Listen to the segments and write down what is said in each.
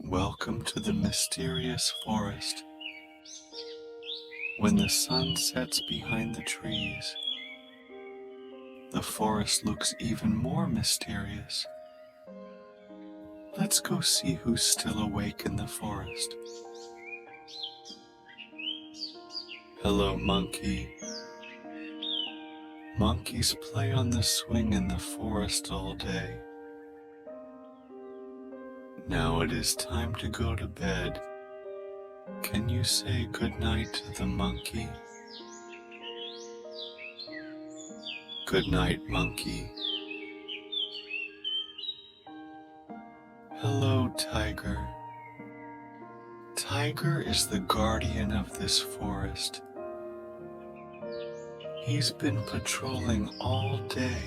Welcome to the mysterious forest. When the sun sets behind the trees, the forest looks even more mysterious. Let's go see who's still awake in the forest. Hello, monkey. Monkeys play on the swing in the forest all day. Now it is time to go to bed. Can you say good night to the monkey? Good night, monkey. Hello, tiger. Tiger is the guardian of this forest. He's been patrolling all day,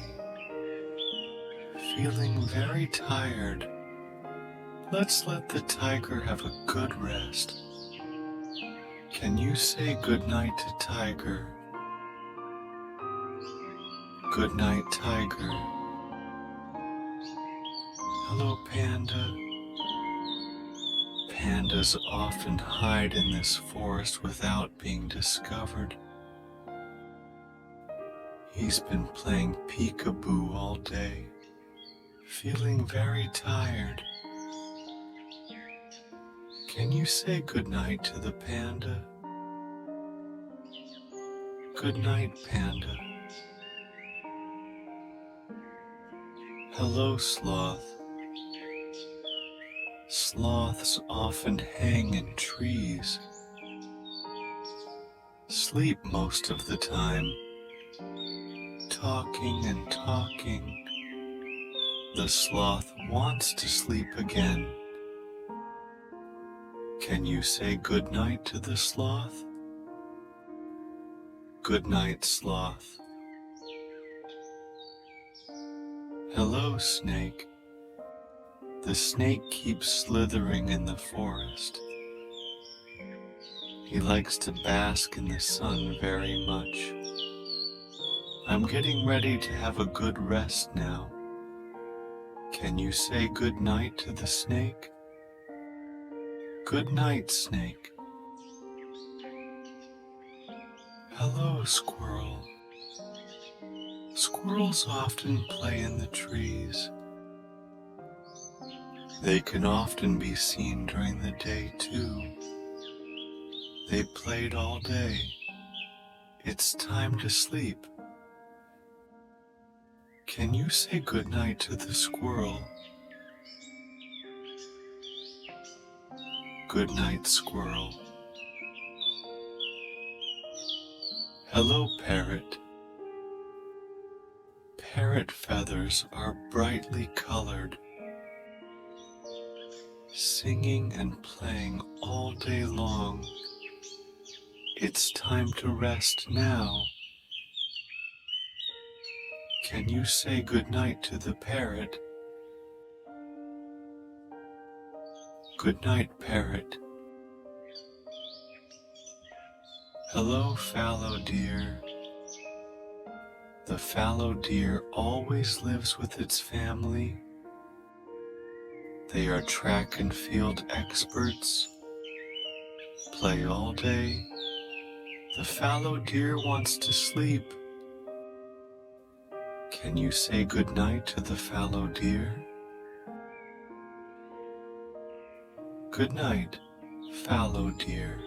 feeling very tired. Let's let the tiger have a good rest. Can you say good night to Tiger? Good night, Tiger. Hello, Panda. Pandas often hide in this forest without being discovered. He's been playing peekaboo all day, feeling very tired. Can you say good night to the panda? Good night, Panda. Hello, Sloth. Sloths often hang in trees, sleep most of the time, talking and talking. The sloth wants to sleep again. Can you say good night to the sloth? Good night, Sloth. Hello, Snake. The snake keeps slithering in the forest. He likes to bask in the sun very much. I'm getting ready to have a good rest now. Can you say good night to the snake? Good night, Snake. Hello, Squirrel. Squirrels often play in the trees. They can often be seen during the day too. They played all day. It's time to sleep. Can you say good night to the squirrel? Good night, Squirrel. Hello, Parrot. Parrot feathers are brightly colored, singing and playing all day long. It's time to rest now. Can you say good night to the parrot? Good night, Parrot. Hello, fallow deer. The fallow deer always lives with its family. They are track and field experts, play all day. The fallow deer wants to sleep. Can you say good night to the fallow deer? Good night, fallow deer.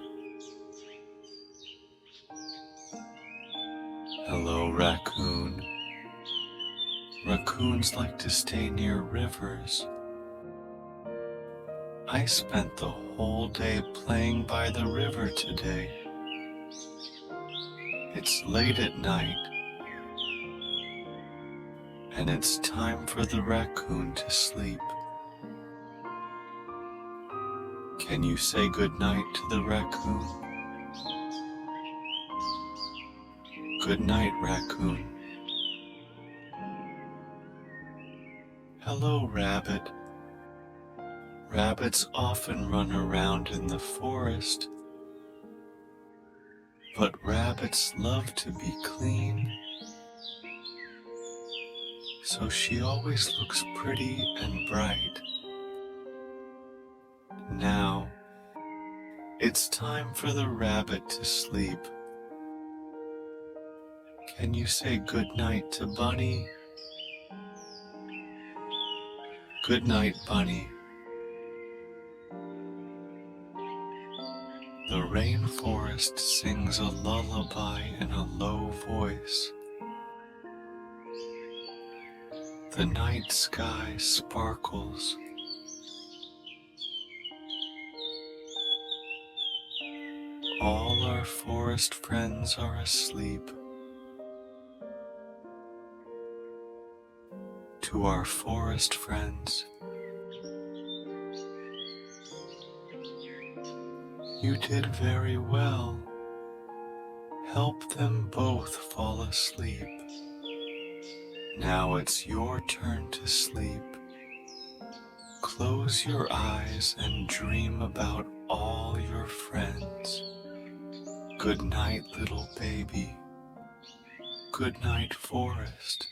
Hello, raccoon. Raccoons like to stay near rivers. I spent the whole day playing by the river today. It's late at night, and it's time for the raccoon to sleep. Can you say good night to the raccoon? Good night, raccoon. Hello, rabbit. Rabbits often run around in the forest, but rabbits love to be clean. So she always looks pretty and bright. Now, it's time for the rabbit to sleep. Can you say good night to Bunny? Good night, Bunny. The rainforest sings a lullaby in a low voice. The night sky sparkles. All our forest friends are asleep. To our forest friends, you did very well. Help them both fall asleep. Now it's your turn to sleep. Close your eyes and dream about all your friends. Good night, little baby. Good night, forest.